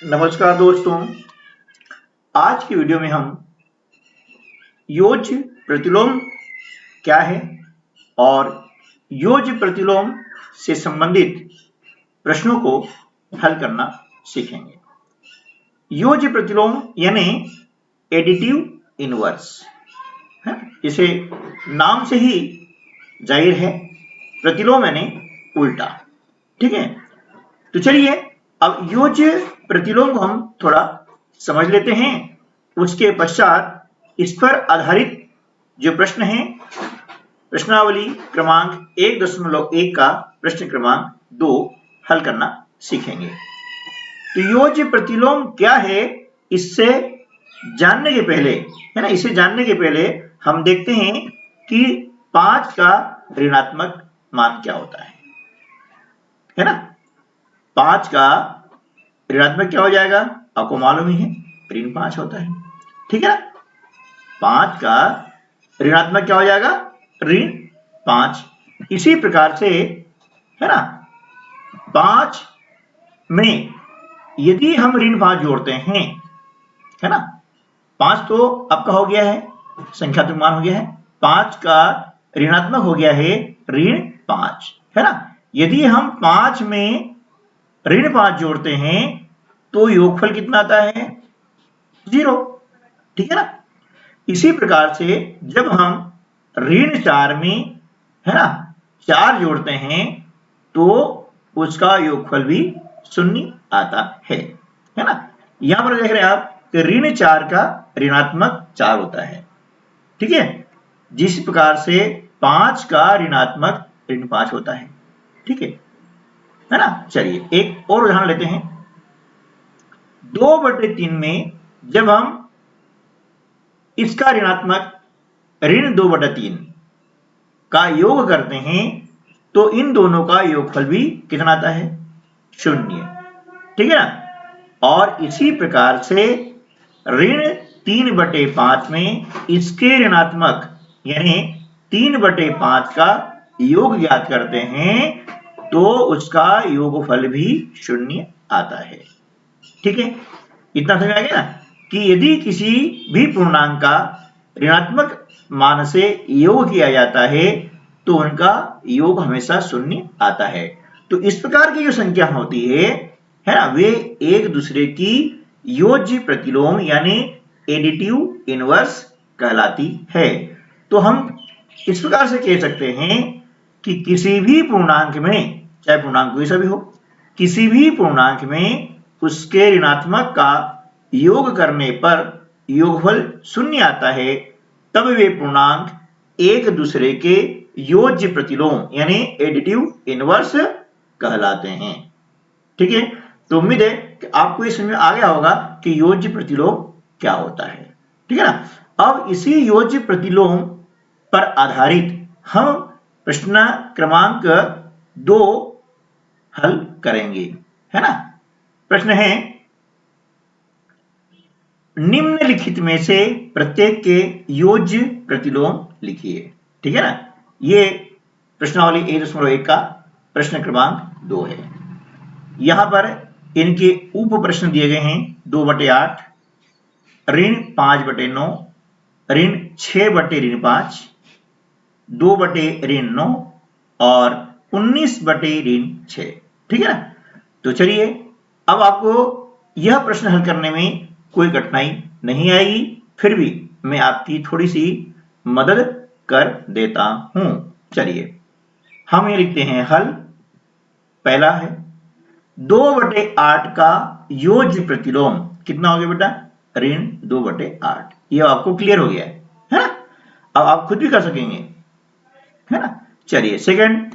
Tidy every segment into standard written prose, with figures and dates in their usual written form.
नमस्कार दोस्तों। आज की वीडियो में हम योज्य प्रतिलोम क्या है और योज्य प्रतिलोम से संबंधित प्रश्नों को हल करना सीखेंगे। योज्य प्रतिलोम यानी एडिटिव इनवर्स है, इसे नाम से ही जाहिर है, प्रतिलोम यानी उल्टा। ठीक है, तो चलिए अब योज्य प्रतिलोम को हम थोड़ा समझ लेते हैं। उसके पश्चात इस पर आधारित जो प्रश्न है, प्रश्नावली क्रमांक 1.1 का प्रश्न क्रमांक 2 हल करना सीखेंगे। तो योज्य प्रतिलोम क्या है, इससे जानने के पहले है ना, इसे जानने के पहले हम देखते हैं कि 5 का ऋणात्मक मान क्या होता है ना। 5 का ऋणात्मक क्या हो जाएगा, आपको मालूम ही है, ऋण 5 होता है। ठीक है ना, 5 का ऋणात्मक क्या हो जाएगा, ऋण 5। इसी प्रकार से है ना, 5 में यदि हम ऋण 5 जोड़ते हैं है ना, 5 तो आपका हो गया है, संख्यात्मक मान हो गया है, 5 का ऋणात्मक हो गया है ऋण 5 है ना। यदि हम 5 में ऋण 5 जोड़ते हैं तो योगफल कितना आता है, 0। ठीक है ना। इसी प्रकार से जब हम ऋण 4 में है ना 4 जोड़ते हैं तो उसका योगफल भी 0 आता है ना। यहां पर देख रहे हैं आप कि ऋण 4 का ऋणात्मक 4 होता है। ठीक है, जिस प्रकार से 5 का ऋणात्मक ऋण 5 होता है। ठीक है ना। चलिए एक और उदाहरण लेते हैं। 2/3 में जब हम इसका ऋणात्मक ऋण 2/3 का योग करते हैं तो इन दोनों का योगफल भी कितना आता है, 0। ठीक है ना। और इसी प्रकार से ऋण 3/5 में इसके ऋणात्मक यानी 3/5 का योग ज्ञात करते हैं तो उसका योगफल भी 0 आता है। ठीक है, इतना समझ आ गया ना कि यदि किसी भी पूर्णांक का ऋणात्मक मान से योग किया जाता है तो उनका योग हमेशा 0 आता है। तो इस प्रकार की जो संख्या होती है ना, वे एक दूसरे की योज्य प्रतिलोम यानी एडिटिव इनवर्स कहलाती है। तो हम इस प्रकार से कह सकते हैं कि किसी भी पूर्णांक में, चाहे पूर्णांक कोई सा भी हो, किसी भी पूर्णांक में उसके ऋणात्मक का योग करने पर योगफल 0 आता है, तब वे पूर्णांक एक दूसरे के योज्य प्रतिलोम यानी एडिटिव इनवर्स कहलाते हैं। ठीक है, तो उम्मीद है कि आपको ये समझ में आ गया होगा कि योज्य प्रतिलोम क्या होता है। ठीक है ना। अब इसी योज्य प्रतिलोम पर आधारित हम प्रश्न क्रमांक 2 हल करेंगे, है ना। प्रश्न है, निम्नलिखित में से प्रत्येक के योज्य प्रतिलोम लिखिए। ठीक है ना, ये प्रश्नावली 1.1 का प्रश्न क्रमांक 2 है। यहां पर इनके उप प्रश्न दिए गए हैं, 2/8, ऋण 5/9, ऋण 6/5, 2/9 और 19/6। ठीक है ना। तो चलिए अब आपको यह प्रश्न हल करने में कोई कठिनाई नहीं आएगी, फिर भी मैं आपकी थोड़ी सी मदद कर देता हूं। चलिए हम ये लिखते हैं हल। पहला है 2/8 का योज्य प्रतिलोम कितना हो गया बेटा, ऋण 2/8। ये आपको क्लियर हो गया है ना। अब आप खुद भी कर सकेंगे, है ना। चलिए सेकंड,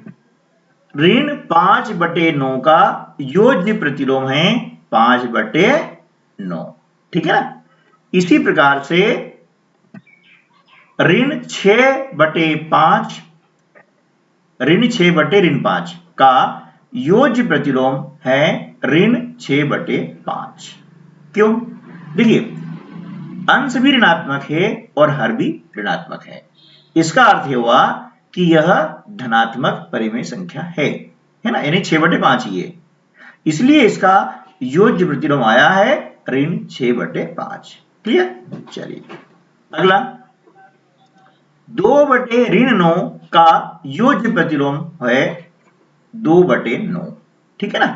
ऋण 5/9 का योज्य प्रतिलोम है 5/9। ठीक है ना। इसी प्रकार से ऋण 6/5 ऋण 6/5 का योज्य प्रतिलोम है ऋण 6/5। क्यों, देखिए अंश भी ऋणात्मक है और हर भी ऋणात्मक है। इसका अर्थ हुआ कि यह धनात्मक परिमेय संख्या है ना, यानी 6/5 ही है। इसलिए इसका योज्य प्रतिलोम आया है ऋण 6/5। क्लियर। चलिए अगला 2/9 का योज्य प्रतिलोम है 2/9। ठीक है ना।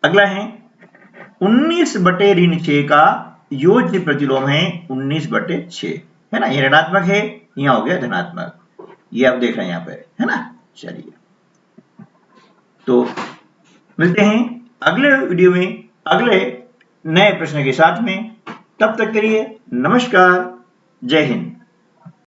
अगला है 19/6 का योज्य प्रतिलोम है 19/6, है ना। ये ऋणात्मक है, यहां हो गया धनात्मक, ये आप देख रहे हैं यहां पर, है ना। चलिए तो मिलते हैं अगले वीडियो में अगले नए प्रश्न के साथ में। तब तक के लिए नमस्कार, जय हिंद।